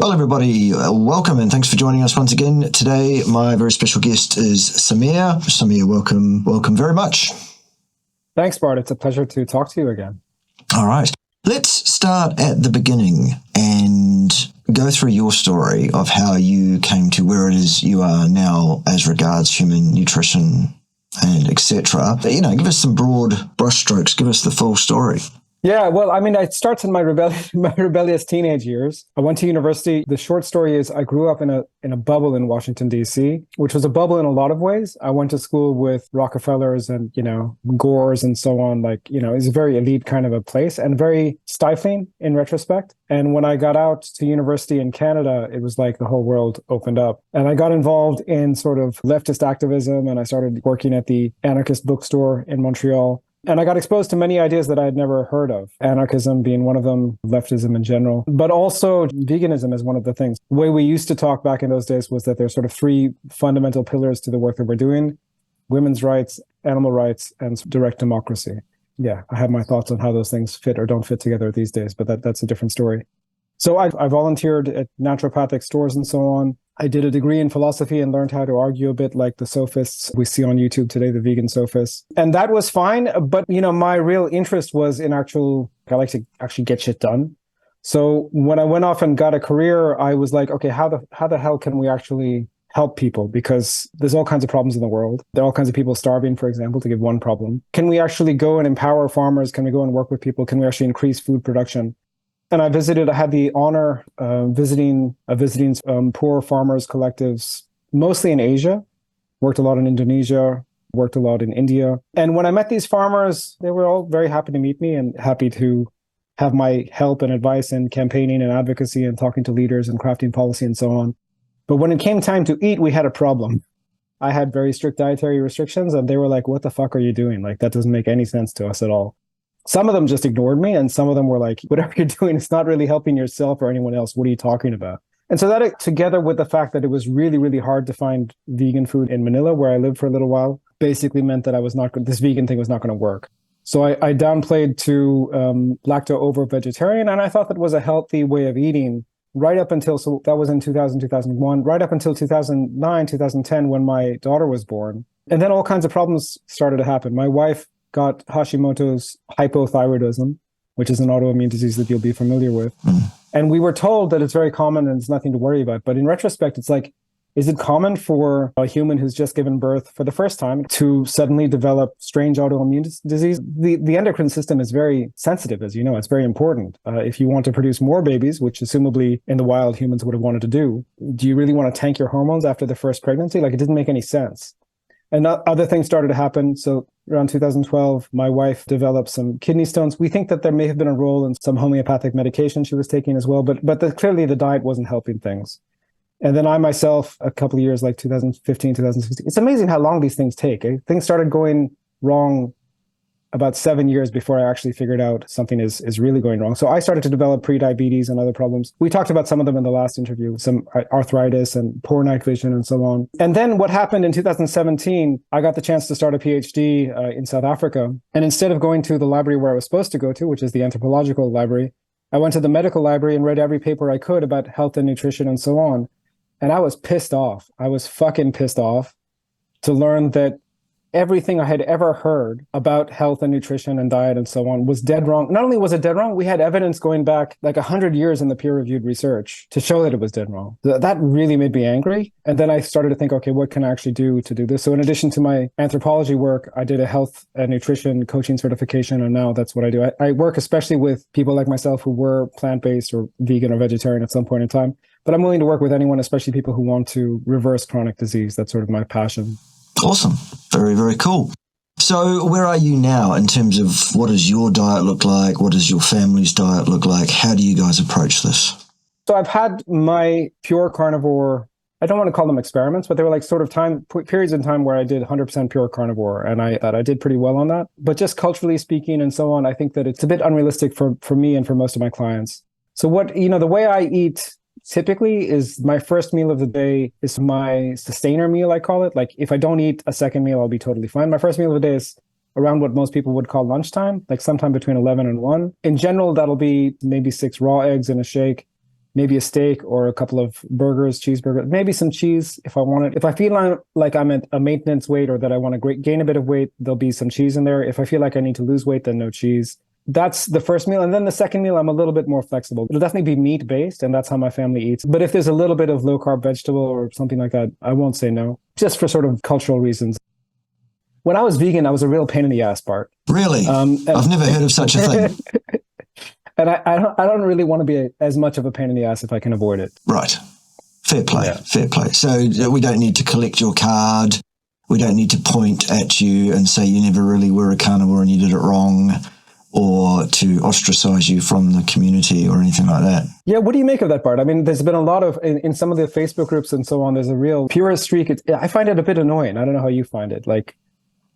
Well, everybody, welcome and thanks for joining us once again. Today, my very special guest is Sameer. Sameer, welcome very much. Thanks, Bart. It's a pleasure to talk to you again. All right. Let's start at the beginning and go through your story of how you came to where it is you are now as regards human nutrition and etc. Give us some broad brushstrokes. Give us the full story. Yeah, well, it starts in my rebellious teenage years. I went to university. The short story is I grew up in a bubble in Washington, D.C., which was a bubble in a lot of ways. I went to school with Rockefellers and, Gores and so on. It's a very elite kind of a place and very stifling in retrospect. And when I got out to university in Canada, it was like the whole world opened up. And I got involved in sort of leftist activism, and I started working at the anarchist bookstore in Montreal. And I got exposed to many ideas that I had never heard of, anarchism being one of them, leftism in general, but also veganism is one of the things. The way we used to talk back in those days was that there's sort of three fundamental pillars to the work that we're doing: women's rights, animal rights, and direct democracy. Yeah, I have my thoughts on how those things fit or don't fit together these days, but that's a different story. So I volunteered at naturopathic stores and so on. I did a degree in philosophy and learned how to argue a bit like the sophists we see on YouTube today, the vegan sophists. And that was fine. But, my real interest was in I like to actually get shit done. So when I went off and got a career, I was like, okay, how the hell can we actually help people? Because there's all kinds of problems in the world. There are all kinds of people starving, for example, to give one problem. Can we actually go and empower farmers? Can we go and work with people? Can we actually increase food production? And I had the honor visiting poor farmers collectives, mostly in Asia, worked a lot in Indonesia, worked a lot in India. And when I met these farmers, they were all very happy to meet me and happy to have my help and advice in campaigning and advocacy and talking to leaders and crafting policy and so on. But when it came time to eat, we had a problem. I had very strict dietary restrictions and they were like, what the fuck are you doing? Like, that doesn't make any sense to us at all. Some of them just ignored me, and some of them were like, whatever you're doing, it's not really helping yourself or anyone else. What are you talking about? And so that, together with the fact that it was really, really hard to find vegan food in Manila, where I lived for a little while, basically meant that this vegan thing was not going to work. So I downplayed to lacto-ovo vegetarian, and I thought that was a healthy way of eating right up until, so that was in 2000, 2001, right up until 2009, 2010, when my daughter was born. And then all kinds of problems started to happen. My wife got Hashimoto's hypothyroidism, which is an autoimmune disease that you'll be familiar with. And we were told that it's very common and it's nothing to worry about. But in retrospect, it's like, is it common for a human who's just given birth for the first time to suddenly develop strange autoimmune disease? The endocrine system is very sensitive, as you know. It's very important. If you want to produce more babies, which assumably in the wild humans would have wanted to do you really want to tank your hormones after the first pregnancy? Like, it didn't make any sense. And other things started to happen. So around 2012, my wife developed some kidney stones. We think that there may have been a role in some homeopathic medication she was taking as well, but clearly the diet wasn't helping things. And then I myself, a couple of years, like 2015, 2016, it's amazing how long these things take. Things started going wrong about 7 years before I actually figured out something is really going wrong. So I started to develop prediabetes and other problems. We talked about some of them in the last interview, some arthritis and poor night vision and so on. And then what happened in 2017, I got the chance to start a PhD in South Africa. And instead of going to the library where I was supposed to go to, which is the Anthropological Library, I went to the medical library and read every paper I could about health and nutrition and so on. And I was pissed off. I was fucking pissed off to learn that everything I had ever heard about health and nutrition and diet and so on was dead wrong. Not only was it dead wrong, we had evidence going back like 100 years in the peer-reviewed research to show that it was dead wrong. That really made me angry. And then I started to think, okay, what can I actually do to do this? So in addition to my anthropology work, I did a health and nutrition coaching certification, and now that's what I do. I work especially with people like myself who were plant-based or vegan or vegetarian at some point in time. But I'm willing to work with anyone, especially people who want to reverse chronic disease. That's sort of my passion. Awesome. Very, very cool. So where are you now in terms of what does your diet look like? What does your family's diet look like? How do you guys approach this? So I've had my pure carnivore, I don't want to call them experiments, but they were like sort of periods in time where I did 100% pure carnivore. And I thought I did pretty well on that. But just culturally speaking and so on, I think that it's a bit unrealistic for me and for most of my clients. So the way I eat typically is my first meal of the day is my sustainer meal, I call it. Like if I don't eat a second meal, I'll be totally fine. My first meal of the day is around what most people would call lunchtime, like sometime between 11 and 1. In general, that'll be maybe 6 raw eggs in a shake, maybe a steak or a couple of burgers, cheeseburgers, maybe some cheese if I want it. If I feel like I'm at a maintenance weight or that I want to gain a bit of weight, there'll be some cheese in there. If I feel like I need to lose weight, then no cheese. That's the first meal. And then the second meal, I'm a little bit more flexible. It'll definitely be meat-based, and that's how my family eats. But if there's a little bit of low-carb vegetable or something like that, I won't say no, just for sort of cultural reasons. When I was vegan, I was a real pain in the ass, Bart. Really? I've never heard of such a thing. And I don't really want to be as much of a pain in the ass if I can avoid it. Right. Fair play. Yeah. Fair play. So we don't need to collect your card. We don't need to point at you and say you never really were a carnivore and you did it wrong, or to ostracize you from the community or anything like that. Yeah, what do you make of that, Bart? I mean, there's been a lot of, in some of the Facebook groups and so on, there's a real purist streak. I find it a bit annoying. I don't know how you find it. Like,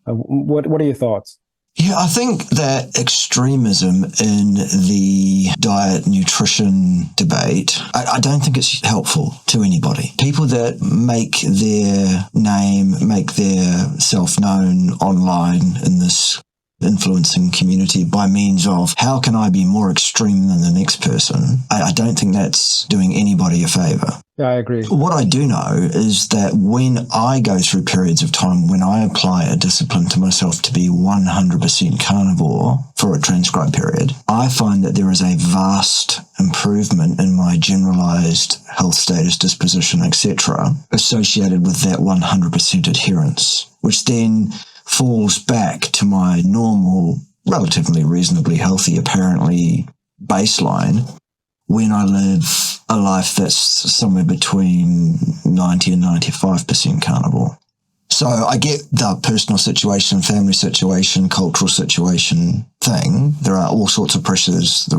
what are your thoughts? Yeah, I think that extremism in the diet nutrition debate, I don't think it's helpful to anybody. People that make their name, make their self known online in this influencing community by means of how can I be more extreme than the next person, I don't think that's doing anybody a favor. Yeah, I agree. What I do know is that when I go through periods of time when I apply a discipline to myself to be 100% carnivore for a transcribed period, I find that there is a vast improvement in my generalized health status, disposition, etc., associated with that 100% adherence, which then falls back to my normal, relatively reasonably healthy, apparently, baseline when I live a life that's somewhere between 90 and 95% carnivore. So I get the personal situation, family situation, cultural situation thing. There are all sorts of pressures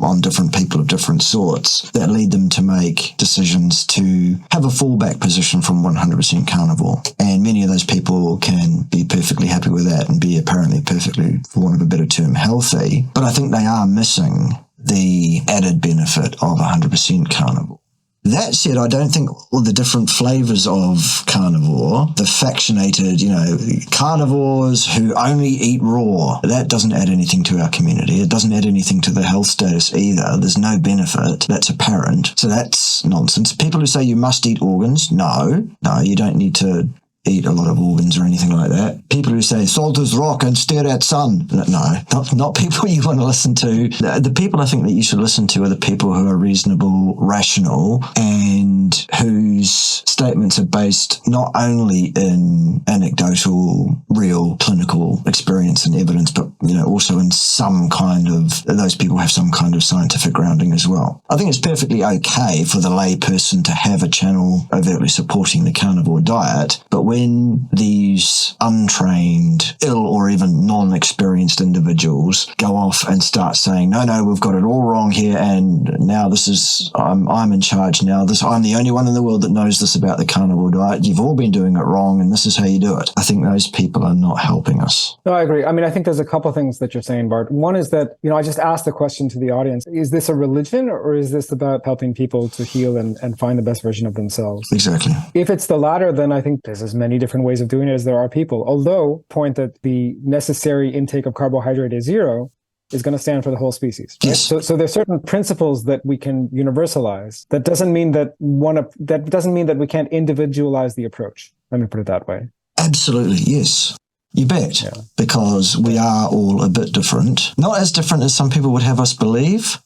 on different people of different sorts that lead them to make decisions to have a fallback position from 100% carnivore. And many of those people can be perfectly happy with that and be apparently perfectly, for want of a better term, healthy. But I think they are missing the added benefit of 100% carnivore. That said, I don't think all the different flavors of carnivore, the factionated, carnivores who only eat raw, that doesn't add anything to our community. It doesn't add anything to the health status either. There's no benefit that's apparent. So that's nonsense. People who say you must eat organs, no, you don't need to eat a lot of organs or anything like that. People who say salt is rock and stare at sun. No, not people you want to listen to. The people I think that you should listen to are the people who are reasonable, rational, and whose statements are based not only in anecdotal, real clinical experience and evidence, but also in some kind of, those people have some kind of scientific grounding as well. I think it's perfectly okay for the lay person to have a channel overtly supporting the carnivore diet, but when these untrained, ill or even non-experienced individuals go off and start saying, no, we've got it all wrong here, and now this is, I'm in charge now, I'm the only one in the world that knows this about the carnivore diet, you've all been doing it wrong, and this is how you do it. I think those people are not helping us. No, I agree. I mean, I think there's a couple of things that you're saying, Bart. One is that, I just asked the question to the audience, is this a religion or is this about helping people to heal and find the best version of themselves? Exactly. If it's the latter, then I think there's as many different ways of doing it as there are people. Although, point that the necessary intake of carbohydrate is 0 is going to stand for the whole species. Right? Yes. So there's certain principles that we can universalize. That doesn't mean that we can't individualize the approach. Let me put it that way. Absolutely, yes. You bet. Yeah. Because we are all a bit different. Not as different as some people would have us believe.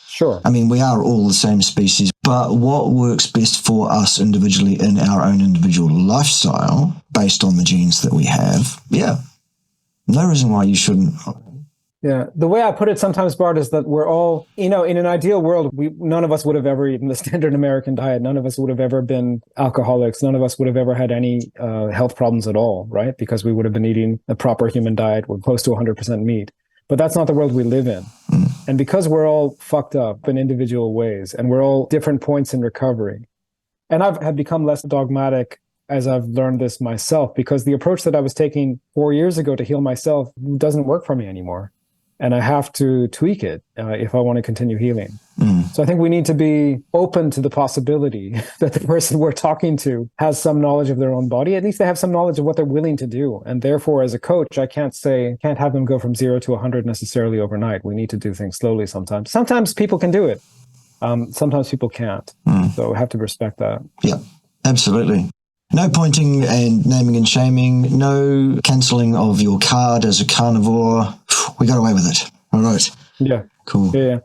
Sure. I mean, we are all the same species, but what works best for us individually in our own individual lifestyle, based on the genes that we have, no reason why you shouldn't. Yeah. The way I put it sometimes, Bart, is that we're all, in an ideal world, none of us would have ever eaten the standard American diet. None of us would have ever been alcoholics. None of us would have ever had any health problems at all, right? Because we would have been eating a proper human diet with close to 100% meat. But that's not the world we live in. And because we're all fucked up in individual ways, and we're all different points in recovery, and I've become less dogmatic as I've learned this myself, because the approach that I was taking 4 years ago to heal myself doesn't work for me anymore. And I have to tweak it if I want to continue healing. So I think we need to be open to the possibility that the person we're talking to has some knowledge of their own body. At least they have some knowledge of what they're willing to do. And therefore, as a coach, I can't have them go from 0 to 100 necessarily overnight. We need to do things slowly sometimes. Sometimes people can do it. Sometimes people can't. So we have to respect that. Yeah, absolutely. No pointing and naming and shaming. No cancelling of your card as a carnivore. We got away with it. All right. Yeah. Cool. Yeah.